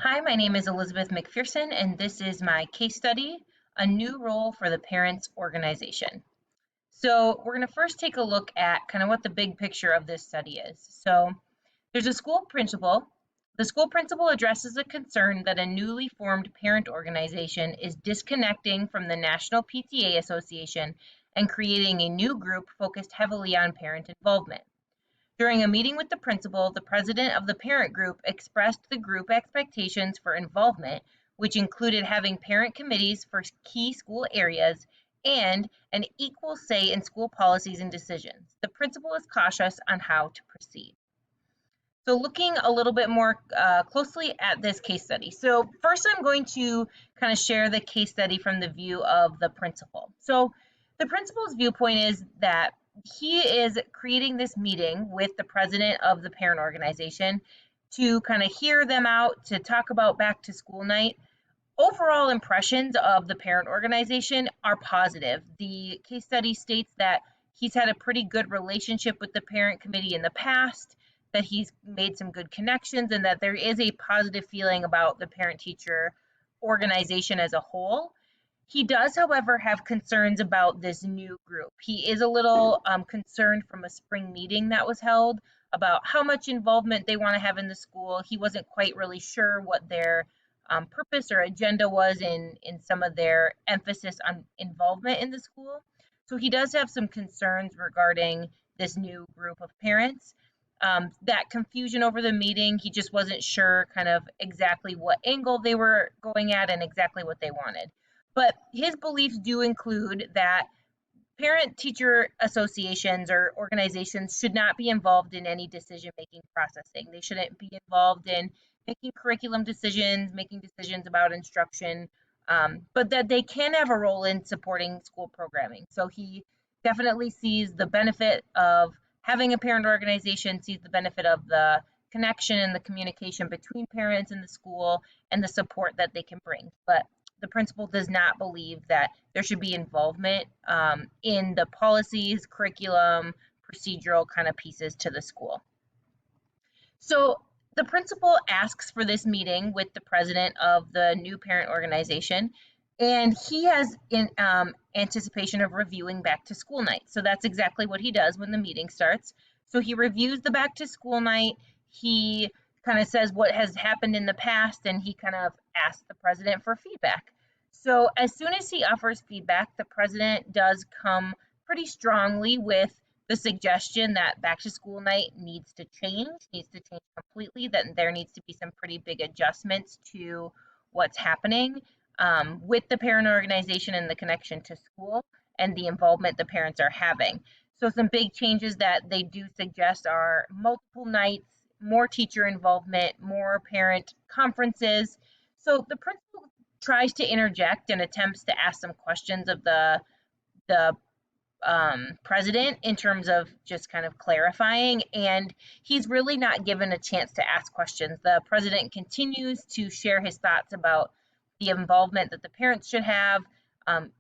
Hi, my name is Elizabeth McPherson, and this is my case study, A New Role for the Parents Organization. So we're going to first take a look at kind of what the big picture of this study is. So there's a school principal. The school principal addresses a concern that a newly formed parent organization is disconnecting from the National PTA Association and creating a new group focused heavily on parent involvement. During a meeting with the principal, the president of the parent group expressed the group expectations for involvement, which included having parent committees for key school areas and an equal say in school policies and decisions. The principal is cautious on how to proceed. So looking a little bit more closely at this case study. So first I'm going to kind of share the case study from the view of the principal. So the principal's viewpoint is that he is creating this meeting with the president of the parent organization to kind of hear them out, to talk about back to school night. Overall impressions of the parent organization are positive. The case study states that he's had a pretty good relationship with the parent committee in the past, that he's made some good connections, and that there is a positive feeling about the parent teacher organization as a whole. He does, however, have concerns about this new group. He is a little concerned from a spring meeting that was held about how much involvement they want to have in the school. He wasn't quite really sure what their purpose or agenda was in some of their emphasis on involvement in the school. So he does have some concerns regarding this new group of parents. That confusion over the meeting, he just wasn't sure kind of exactly what angle they were going at and exactly what they wanted. But his beliefs do include that parent-teacher associations or organizations should not be involved in any decision-making processing. They shouldn't be involved in making curriculum decisions, making decisions about instruction, but that they can have a role in supporting school programming. So he definitely sees the benefit of having a parent organization, sees the benefit of the connection and the communication between parents and the school and the support that they can bring. But the principal does not believe that there should be involvement in the policies, curriculum, procedural kind of pieces to the school. So the principal asks for this meeting with the president of the new parent organization, and he has in anticipation of reviewing back to school night. So that's exactly what he does when the meeting starts. So he reviews the back to school night. He kind of says what has happened in the past, and he kind of asks the president for feedback. So as soon as he offers feedback, the president does come pretty strongly with the suggestion that back to school night needs to change completely, that there needs to be some pretty big adjustments to what's happening with the parent organization and the connection to school and the involvement the parents are having. So some big changes that they do suggest are multiple nights, more teacher involvement, more parent conferences. So the principal tries to interject and attempts to ask some questions of the president in terms of just kind of clarifying, and he's really not given a chance to ask questions. The president continues to share his thoughts about the involvement that the parents should have,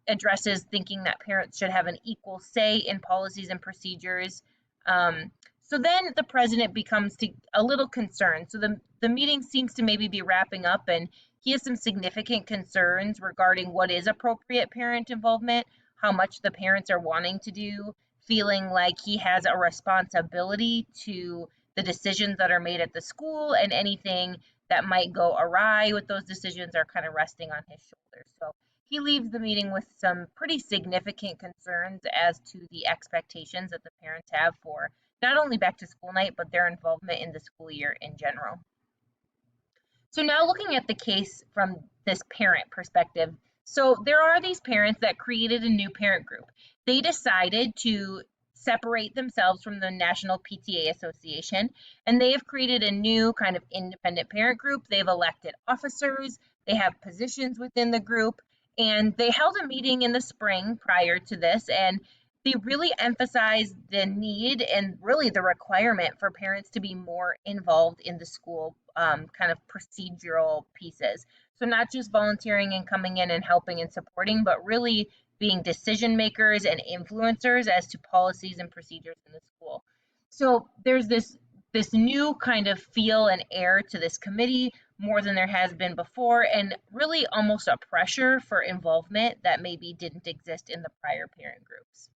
addresses thinking that parents should have an equal say in policies and procedures. So then the president becomes a little concerned. So the meeting seems to maybe be wrapping up, and he has some significant concerns regarding what is appropriate parent involvement, how much the parents are wanting to do, feeling like he has a responsibility to the decisions that are made at the school, and anything that might go awry with those decisions are kind of resting on his shoulders. So he leaves the meeting with some pretty significant concerns as to the expectations that the parents have for not only back to school night, but their involvement in the school year in general. So now looking at the case from this parent perspective, so there are these parents that created a new parent group. They decided to separate themselves from the National PTA Association, and they have created a new kind of independent parent group. They've elected officers, they have positions within the group, and they held a meeting in the spring prior to this, and they really emphasized the need and really the requirement for parents to be more involved in the school kind of procedural pieces. So not just volunteering and coming in and helping and supporting, but really being decision makers and influencers as to policies and procedures in the school. So there's this this new kind of feel and air to this committee more than there has been before, and really almost a pressure for involvement that maybe didn't exist in the prior parent groups.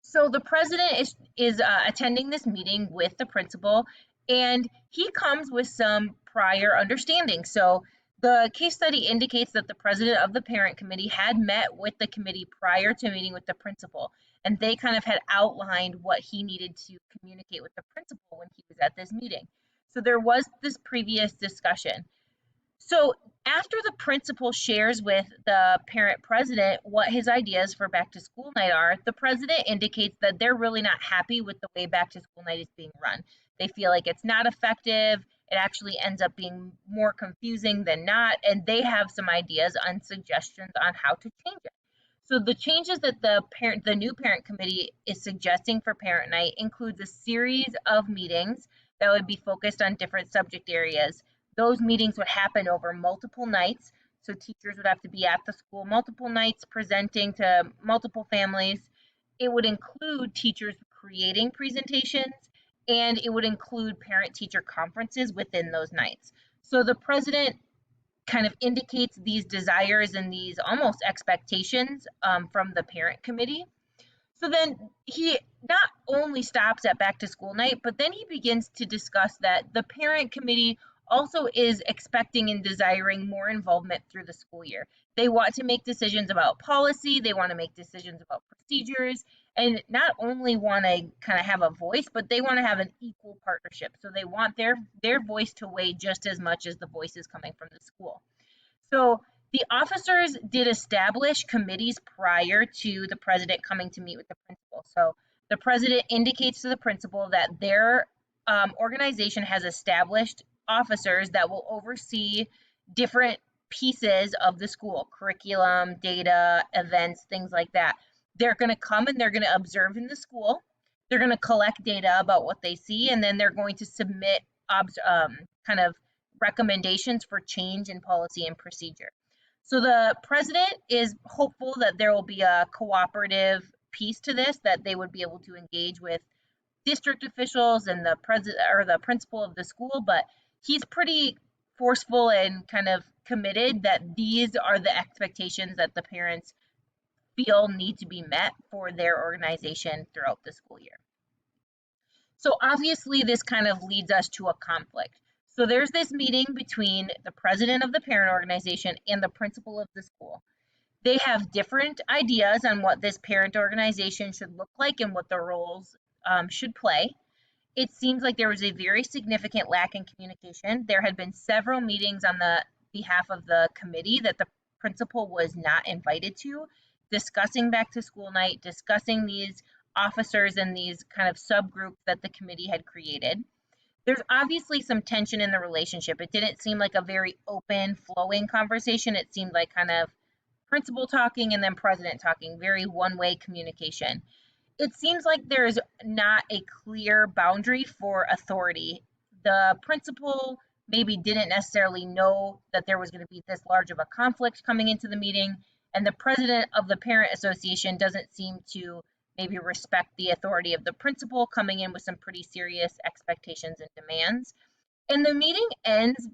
So the president is attending this meeting with the principal, and he comes with some prior understanding. So the case study indicates that the president of the parent committee had met with the committee prior to meeting with the principal, and they kind of had outlined what he needed to communicate with the principal when he was at this meeting. So there was this previous discussion. So after the principal shares with the parent president what his ideas for back to school night are, the president indicates that they're really not happy with the way back to school night is being run. They feel like it's not effective. It actually ends up being more confusing than not, and they have some ideas on suggestions on how to change it. So the changes that the new parent committee is suggesting for parent night includes a series of meetings that would be focused on different subject areas. Those meetings would happen over multiple nights, so teachers would have to be at the school multiple nights presenting to multiple families. It would include teachers creating presentations, and it would include parent-teacher conferences within those nights. So the president kind of indicates these desires and these almost expectations from the parent committee. So then he not only stops at back to school night, but then he begins to discuss that the parent committee also is expecting and desiring more involvement through the school year. They want to make decisions about policy, they want to make decisions about procedures, and not only want to kind of have a voice, but they want to have an equal partnership. So they want their voice to weigh just as much as the voices coming from the school. So the officers did establish committees prior to the president coming to meet with the principal. So the president indicates to the principal that their organization has established officers that will oversee different pieces of the school, curriculum, data, events, things like that. They're going to come and they're going to observe in the school. They're going to collect data about what they see, and then they're going to submit kind of recommendations for change in policy and procedure. So the president is hopeful that there will be a cooperative piece to this, that they would be able to engage with district officials and the president or the principal of the school, but he's pretty forceful and kind of committed that these are the expectations that the parents feel need to be met for their organization throughout the school year. So obviously this kind of leads us to a conflict. So there's this meeting between the president of the parent organization and the principal of the school. They have different ideas on what this parent organization should look like and what the roles should play. It seems like there was a very significant lack in communication. There had been several meetings on the behalf of the committee that the principal was not invited to, discussing back to school night, discussing these officers and these kind of subgroups that the committee had created. There's obviously some tension in the relationship. It didn't seem like a very open, flowing conversation. It seemed like kind of principal talking and then president talking, very one-way communication. It seems like there's not a clear boundary for authority. The principal maybe didn't necessarily know that there was going to be this large of a conflict coming into the meeting, and the president of the parent association doesn't seem to maybe respect the authority of the principal, coming in with some pretty serious expectations and demands. And the meeting ends,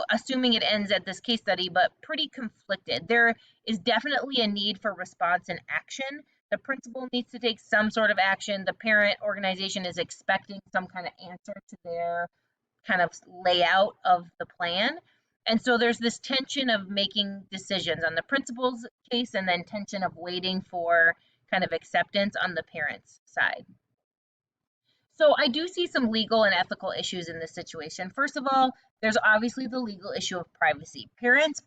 assuming it ends at this case study, but pretty conflicted. There is definitely a need for response and action. The principal needs to take some sort of action. The parent organization is expecting some kind of answer to their kind of layout of the plan. And so there's this tension of making decisions on the principal's case and then tension of waiting for kind of acceptance on the parent's side. So I do see some legal and ethical issues in this situation. First of all, there's obviously the legal issue of privacy. Parents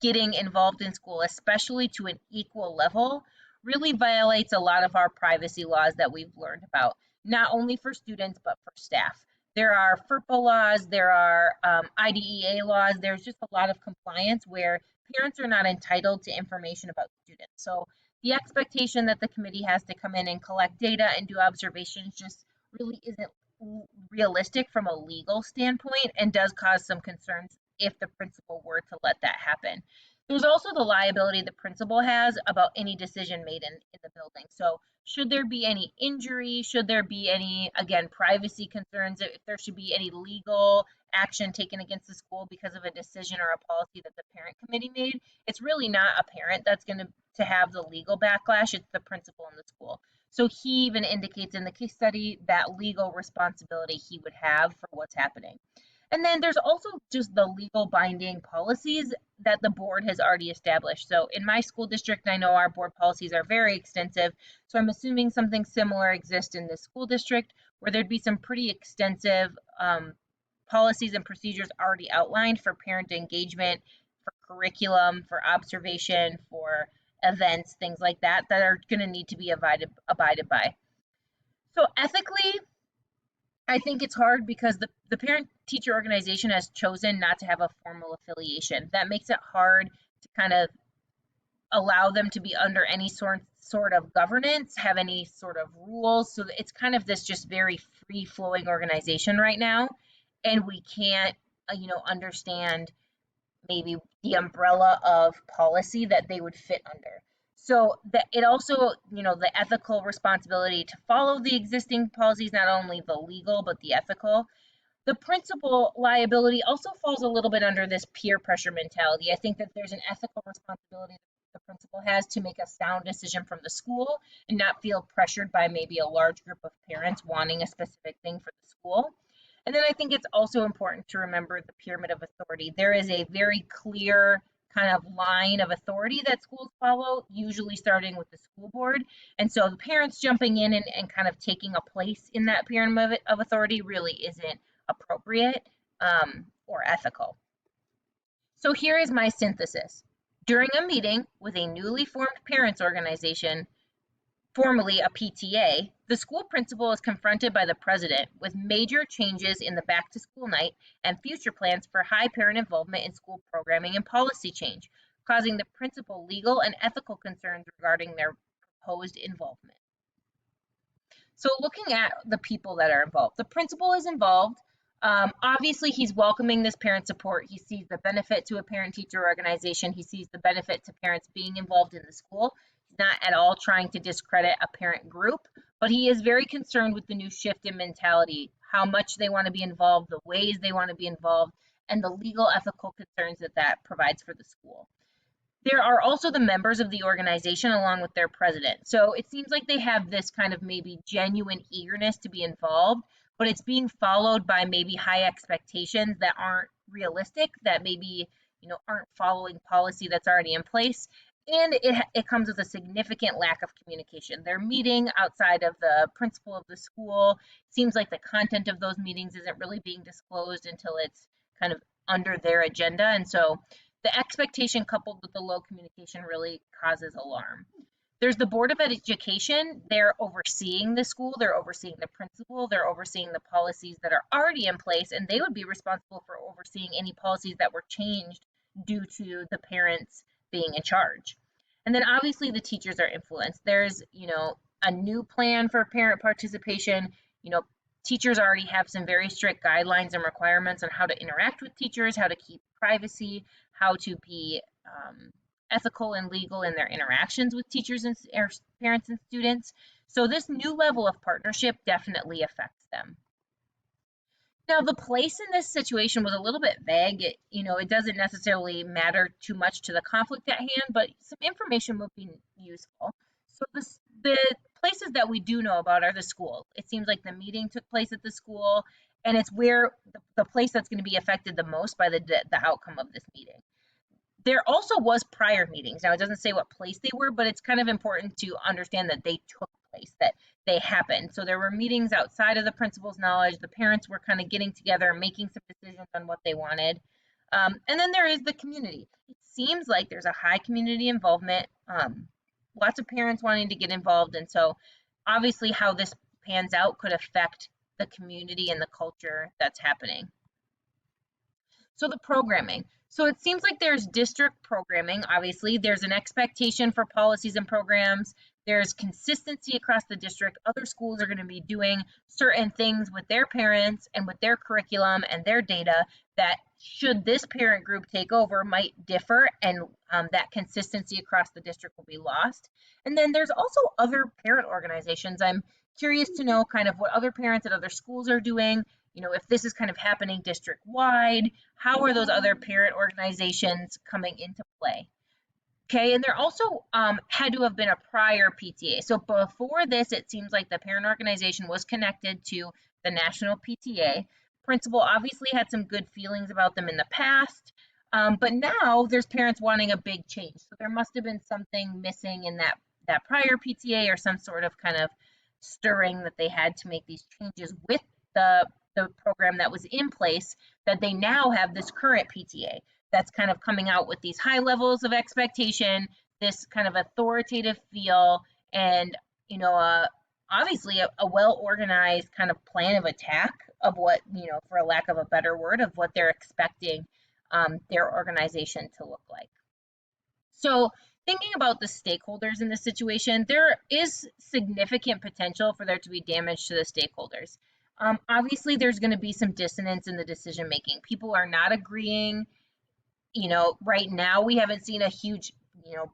getting involved in school, especially to an equal level, really violates a lot of our privacy laws that we've learned about, not only for students, but for staff. There are FERPA laws, there are IDEA laws, there's just a lot of compliance where parents are not entitled to information about students. So the expectation that the committee has to come in and collect data and do observations just really isn't realistic from a legal standpoint and does cause some concerns if the principal were to let that happen. There's also the liability the principal has about any decision made in the building. So should there be any injury, should there be any, again, privacy concerns, if there should be any legal action taken against the school because of a decision or a policy that the parent committee made, it's really not a parent that's going to have the legal backlash, it's the principal in the school. So he even indicates in the case study that legal responsibility he would have for what's happening. And then there's also just the legal binding policies that the board has already established. So in my school district, I know our board policies are very extensive. So I'm assuming something similar exists in this school district where there'd be some pretty extensive policies and procedures already outlined for parent engagement, for curriculum, for observation, for events, things like that, that are going to need to be abided by. So ethically, I think it's hard because the parent teacher organization has chosen not to have a formal affiliation. That makes it hard to kind of allow them to be under any sort of governance, have any sort of rules. So it's kind of this just very free flowing organization right now. And we can't, understand maybe the umbrella of policy that they would fit under. So that it also, the ethical responsibility to follow the existing policies, not only the legal, but the ethical. The principal liability also falls a little bit under this peer pressure mentality. I think that there's an ethical responsibility the principal has to make a sound decision from the school and not feel pressured by maybe a large group of parents wanting a specific thing for the school. And then I think it's also important to remember the pyramid of authority. There is a very clear kind of line of authority that schools follow, usually starting with the school board. And so the parents jumping in and kind of taking a place in that pyramid of authority really isn't appropriate or ethical. So here is my synthesis. During a meeting with a newly formed parents organization, formerly a PTA, the school principal is confronted by the president with major changes in the back to school night and future plans for high parent involvement in school programming and policy change, causing the principal legal and ethical concerns regarding their proposed involvement. So looking at the people that are involved, the principal is involved. Obviously, he's welcoming this parent support. He sees the benefit to a parent-teacher organization. He sees the benefit to parents being involved in the school. He's not at all trying to discredit a parent group, but he is very concerned with the new shift in mentality, how much they want to be involved, the ways they want to be involved, and the legal ethical concerns that that provides for the school. There are also the members of the organization along with their president. So it seems like they have this kind of maybe genuine eagerness to be involved, but it's being followed by maybe high expectations that aren't realistic, that maybe, aren't following policy that's already in place. And it comes with a significant lack of communication. They're meeting outside of the principal of the school. Seems like the content of those meetings isn't really being disclosed until it's kind of under their agenda. And so the expectation coupled with the low communication really causes alarm. There's the Board of Education. They're overseeing the school, they're overseeing the principal, they're overseeing the policies that are already in place, and they would be responsible for overseeing any policies that were changed due to the parents being in charge. And then obviously the teachers are influenced. There's, a new plan for parent participation. Teachers already have some very strict guidelines and requirements on how to interact with teachers, how to keep privacy, how to be ethical and legal in their interactions with teachers and parents and students. So this new level of partnership definitely affects them. Now, the place in this situation was a little bit vague. It doesn't necessarily matter too much to the conflict at hand, but some information would be useful. So the places that we do know about are the school. It seems like the meeting took place at the school, and it's where the place that's going to be affected the most by the outcome of this meeting. There also was prior meetings. Now, it doesn't say what place they were, but it's kind of important to understand that they took place, that they happened. So there were meetings outside of the principal's knowledge. The parents were kind of getting together, making some decisions on what they wanted. And then there is the community. It seems like there's a high community involvement, lots of parents wanting to get involved. And so obviously how this pans out could affect the community and the culture that's happening. So the programming. So it seems like there's district programming, obviously. There's an expectation for policies and programs. there's consistency across the district. Other schools are going to be doing certain things with their parents and with their curriculum and their data that, should this parent group take over, might differ, and that consistency across the district will be lost. And then there's also other parent organizations. I'm curious to know kind of what other parents at other schools are doing. If this is kind of happening district wide, how are those other parent organizations coming into play? Okay, and there also had to have been a prior PTA. So before this, it seems like the parent organization was connected to the national PTA. Principal obviously had some good feelings about them in the past, but now there's parents wanting a big change. So there must have been something missing in that prior PTA, or some sort of kind of stirring that they had to make these changes with the program that was in place, that they now have this current PTA that's kind of coming out with these high levels of expectation, this kind of authoritative feel, and obviously a well-organized kind of plan of attack of what, for a lack of a better word, of what they're expecting their organization to look like. So thinking about the stakeholders in this situation, there is significant potential for there to be damage to the stakeholders. Obviously, there's going to be some dissonance in the decision making. People are not agreeing. Right now we haven't seen a huge,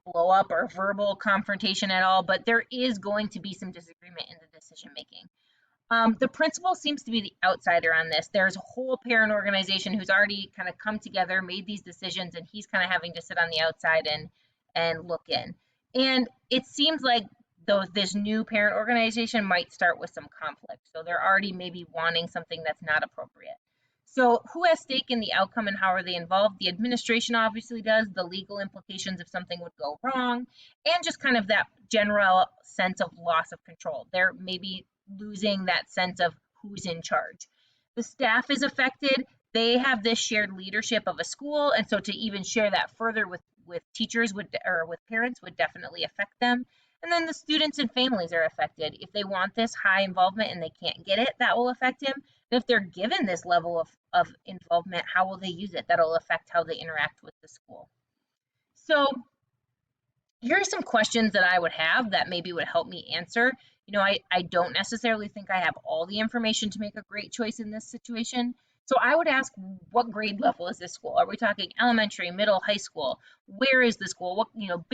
blow up or verbal confrontation at all, but there is going to be some disagreement in the decision making. The principal seems to be the outsider on this. There's a whole parent organization who's already kind of come together, made these decisions, and he's kind of having to sit on the outside and look in. And it seems like this new parent organization might start with some conflict. So they're already maybe wanting something that's not appropriate. So who has stake in the outcome and how are they involved? The administration obviously does, the legal implications if something would go wrong, and just kind of that general sense of loss of control. They're maybe losing that sense of who's in charge. The staff is affected. They have this shared leadership of a school, and so to even share that further with teachers or with parents would definitely affect them. And then the students and families are affected. If they want this high involvement and they can't get it, that will affect him. And if they're given this level of involvement, how will they use it? That'll affect how they interact with the school. So here are some questions that I would have that maybe would help me answer. I don't necessarily think I have all the information to make a great choice in this situation. So I would ask, what grade level is this school? Are we talking elementary, middle, high school? Where is the school? What,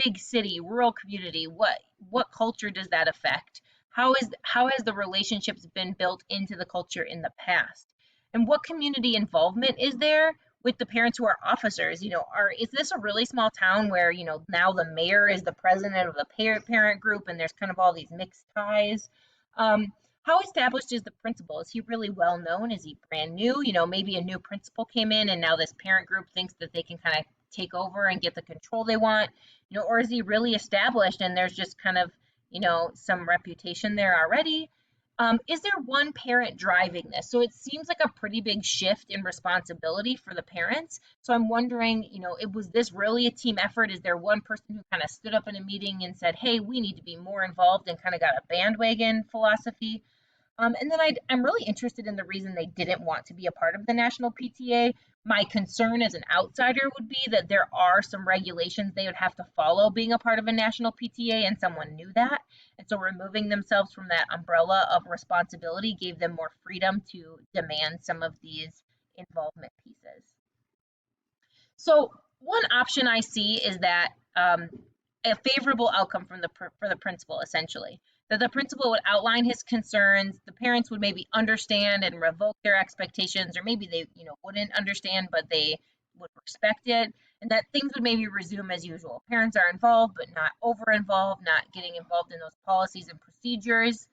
big city, rural community? What culture does that affect? How has the relationships been built into the culture in the past? And what community involvement is there with the parents who are officers? Is this a really small town where, now the mayor is the president of the parent group and there's kind of all these mixed ties? How established is the principal? Is he really well known? Is he brand new? Maybe a new principal came in and now this parent group thinks that they can kind of take over and get the control they want, or is he really established and there's just kind of, some reputation there already? Is there one parent driving this? So it seems like a pretty big shift in responsibility for the parents. So I'm wondering, was this really a team effort? Is there one person who kind of stood up in a meeting and said, hey, we need to be more involved, and kind of got a bandwagon philosophy? And then I'm really interested in the reason they didn't want to be a part of the national PTA. My concern as an outsider would be that there are some regulations they would have to follow being a part of a national PTA, and someone knew that. And so removing themselves from that umbrella of responsibility gave them more freedom to demand some of these involvement pieces. So one option I see is that a favorable outcome for the principal, essentially. That the principal would outline his concerns, the parents would maybe understand and revoke their expectations, or maybe they, wouldn't understand, but they would respect it, and that things would maybe resume as usual. Parents are involved, but not over-involved, not getting involved in those policies and procedures.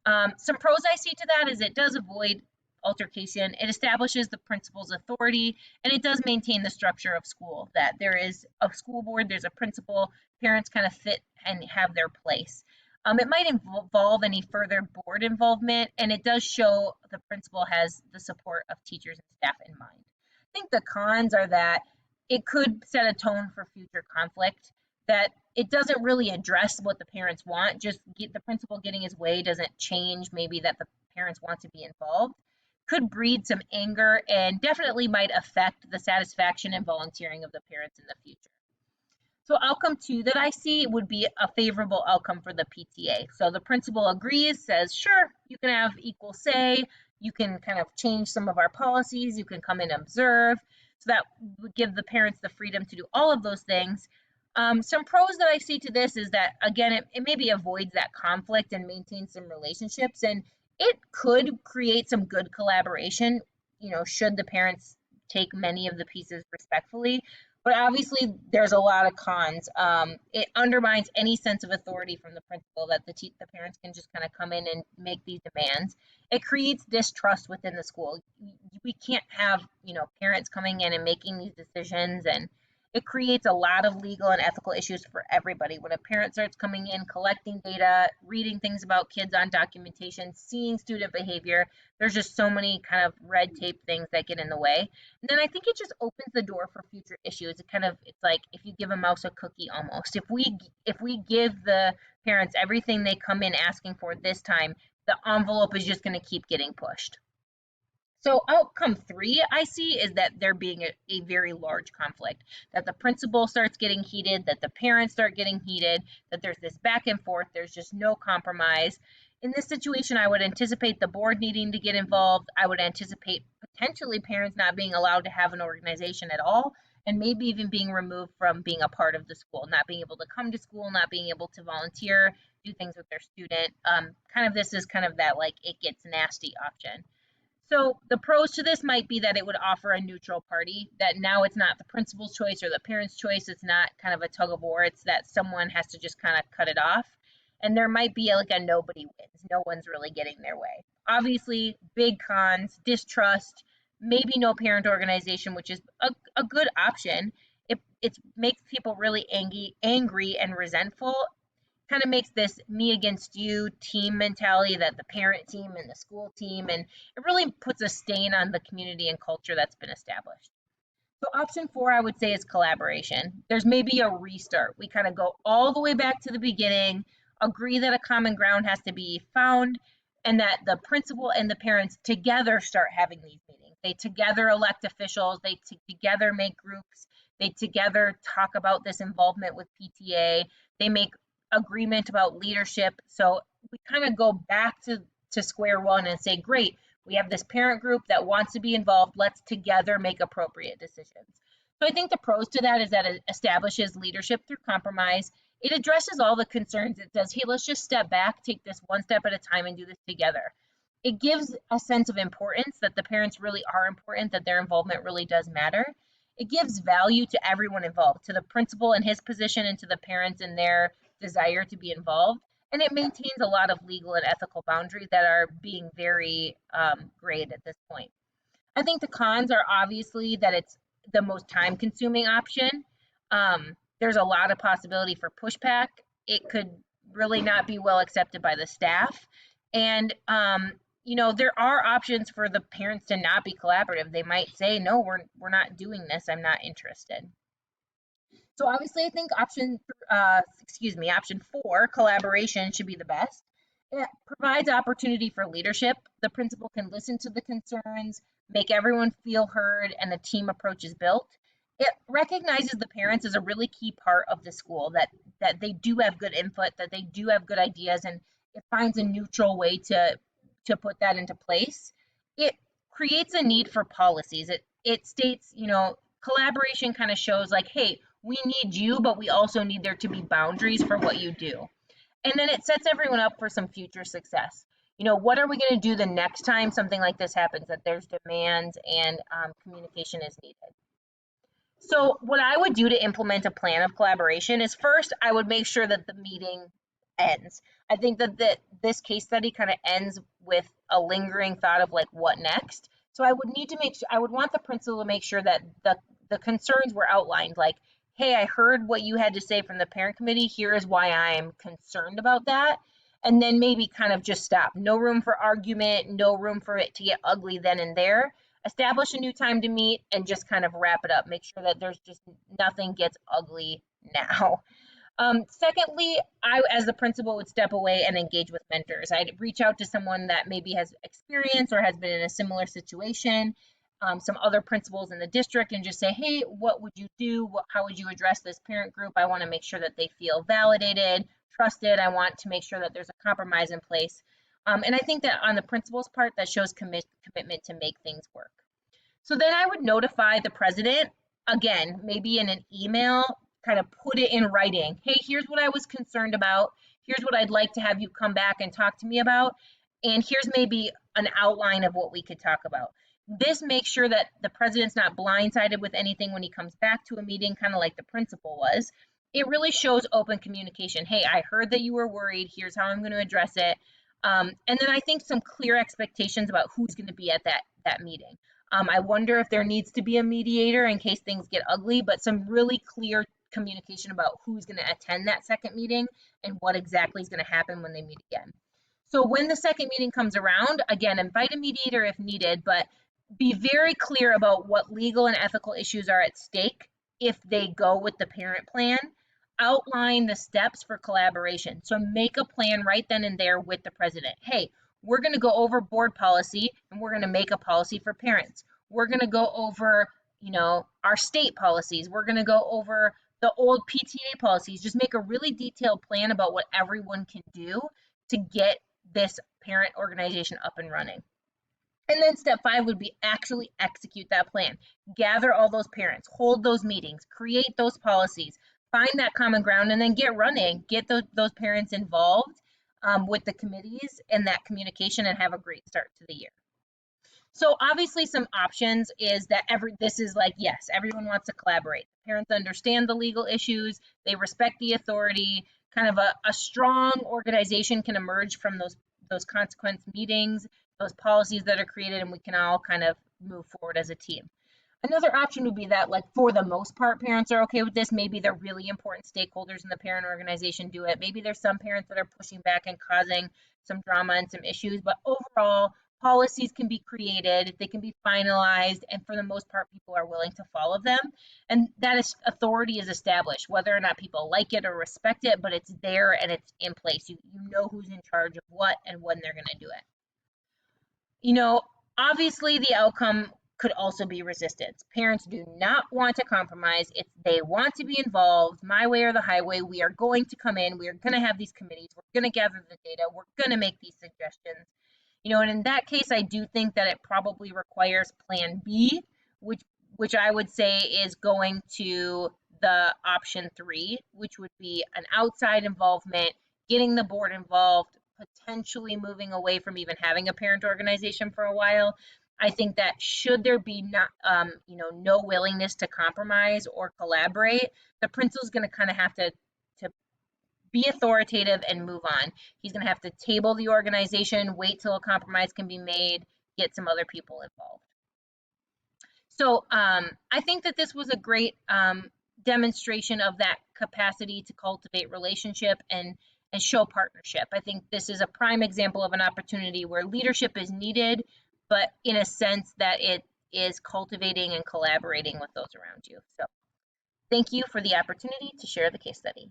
Some pros I see to that is it does avoid altercation, it establishes the principal's authority, and it does maintain the structure of school, that there is a school board, there's a principal, parents kind of fit and have their place. It might involve any further board involvement, and it does show the principal has the support of teachers and staff in mind. I think the cons are that it could set a tone for future conflict, that it doesn't really address what the parents want, just the principal getting his way doesn't change maybe that the parents want to be involved. Could breed some anger and definitely might affect the satisfaction and volunteering of the parents in the future. So outcome 2 that I see would be a favorable outcome for the PTA. So the principal agrees, says, sure, you can have equal say, you can kind of change some of our policies, you can come and observe. So that would give the parents the freedom to do all of those things. Some pros that I see to this is that, again, it maybe avoids that conflict and maintains some relationships, and it could create some good collaboration, should the parents take many of the pieces respectfully. But obviously, there's a lot of cons. It undermines any sense of authority from the principal that the parents can just kind of come in and make these demands. It creates distrust within the school. We can't have, parents coming in and making these decisions, and it creates a lot of legal and ethical issues for everybody. When a parent starts coming in, collecting data, reading things about kids on documentation, seeing student behavior, there's just so many kind of red tape things that get in the way. And then I think it just opens the door for future issues. It's like if you give a mouse a cookie almost. If we give the parents everything they come in asking for this time, the envelope is just going to keep getting pushed. So outcome 3 I see is that there being a very large conflict, that the principal starts getting heated, that the parents start getting heated, that there's this back and forth, there's just no compromise. In this situation, I would anticipate the board needing to get involved. I would anticipate potentially parents not being allowed to have an organization at all, and maybe even being removed from being a part of the school, not being able to come to school, not being able to volunteer, do things with their student. This is kind of that like it gets nasty option. So the pros to this might be that it would offer a neutral party, that now it's not the principal's choice or the parent's choice. It's not kind of a tug of war. It's that someone has to just kind of cut it off. And there might be like a nobody wins. No one's really getting their way. Obviously, big cons, distrust, maybe no parent organization, which is a good option. It makes people really angry and resentful, kind of makes this me against you team mentality, that the parent team and the school team, and it really puts a stain on the community and culture that's been established. So option 4, I would say, is collaboration. There's maybe a restart. We kind of go all the way back to the beginning, agree that a common ground has to be found, and that the principal and the parents together start having these meetings. They together elect officials, they together make groups, they together talk about this involvement with PTA, they make agreement about leadership. So we kind of go back to square one and say, great, we have this parent group that wants to be involved. Let's together make appropriate decisions. So I think the pros to that is that it establishes leadership through compromise. It addresses all the concerns. It says, hey, let's just step back, take this one step at a time and do this together. It gives a sense of importance, that the parents really are important, that their involvement really does matter. It gives value to everyone involved, to the principal in his position and to the parents in their desire to be involved. And it maintains a lot of legal and ethical boundaries that are being very grayed at this point. I think the cons are obviously that it's the most time consuming option. There's a lot of possibility for pushback. It could really not be well accepted by the staff. And, there are options for the parents to not be collaborative. They might say, no, we're not doing this. I'm not interested. So obviously, I think option 4, collaboration, should be the best. It provides opportunity for leadership. The principal can listen to the concerns, make everyone feel heard, and a team approach is built. It recognizes the parents as a really key part of the school, that they do have good input, that they do have good ideas, and it finds a neutral way to put that into place. It creates a need for policies. It states, collaboration kind of shows like, hey, we need you, but we also need there to be boundaries for what you do. And then it sets everyone up for some future success. What are we going to do the next time something like this happens, that there's demands and communication is needed? So what I would do to implement a plan of collaboration is, first, I would make sure that the meeting ends. I think that this case study kind of ends with a lingering thought of like, what next? So I would want the principal to make sure that the concerns were outlined, like, hey, I heard what you had to say from the parent committee. Here is why I'm concerned about that. And then maybe kind of just stop. No room for argument, no room for it to get ugly then and there. Establish a new time to meet and just kind of wrap it up. Make sure that there's just nothing gets ugly now. Secondly, I, as the principal, would step away and engage with mentors. I'd reach out to someone that maybe has experience or has been in a similar situation, some other principals in the district and just say, hey, what would you do? How would you address this parent group? I want to make sure that they feel validated, trusted. I want to make sure that there's a compromise in place. And I think that on the principal's part, that shows commitment to make things work. So then I would notify the president, again, maybe in an email, kind of put it in writing. Hey, here's what I was concerned about. Here's what I'd like to have you come back and talk to me about. And here's maybe an outline of what we could talk about. This makes sure that the president's not blindsided with anything when he comes back to a meeting, kind of like the principal was. It really shows open communication. Hey, I heard that you were worried. Here's how I'm going to address it. And then I think some clear expectations about who's going to be at that meeting. I wonder if there needs to be a mediator in case things get ugly, but some really clear communication about who's going to attend that second meeting and what exactly is going to happen when they meet again. So when the second meeting comes around, again, invite a mediator if needed, but be very clear about what legal and ethical issues are at stake if they go with the parent plan. Outline the steps for collaboration. So make a plan right then and there with the president. Hey, we're going to go over board policy and we're going to make a policy for parents. We're going to go over, our state policies. We're going to go over the old PTA policies. Just make a really detailed plan about what everyone can do to get this parent organization up and running. And then step 5 would be actually execute that plan. Gather all those parents, hold those meetings, create those policies, find that common ground, and then get running. Get those parents involved with the committees and that communication, and have a great start to the year. So obviously some options is that this is like, yes, everyone wants to collaborate. Parents understand the legal issues, they respect the authority, kind of a strong organization can emerge from those consequence meetings, those policies that are created, and we can all kind of move forward as a team. Another option would be that, like, for the most part, parents are okay with this. Maybe the really important stakeholders in the parent organization do it. Maybe there's some parents that are pushing back and causing some drama and some issues, but overall, policies can be created, they can be finalized, and for the most part, people are willing to follow them. And that authority is established, whether or not people like it or respect it, but it's there and it's in place. You know who's in charge of what and when they're going to do it. Obviously the outcome could also be resistance. Parents do not want to compromise. They want to be involved, my way or the highway. We are going to come in, we are going to have these committees, we're going to gather the data, we're going to make these suggestions. And in that case, I do think that it probably requires plan B, which I would say is going to the option 3, which would be an outside involvement, getting the board involved, potentially moving away from even having a parent organization for a while. I think that should there be no willingness to compromise or collaborate, the principal's going to kind of have to be authoritative and move on. He's going to have to table the organization, wait till a compromise can be made, get some other people involved. So I think that this was a great demonstration of that capacity to cultivate relationship and show partnership. I think this is a prime example of an opportunity where leadership is needed, but in a sense that it is cultivating and collaborating with those around you. So thank you for the opportunity to share the case study.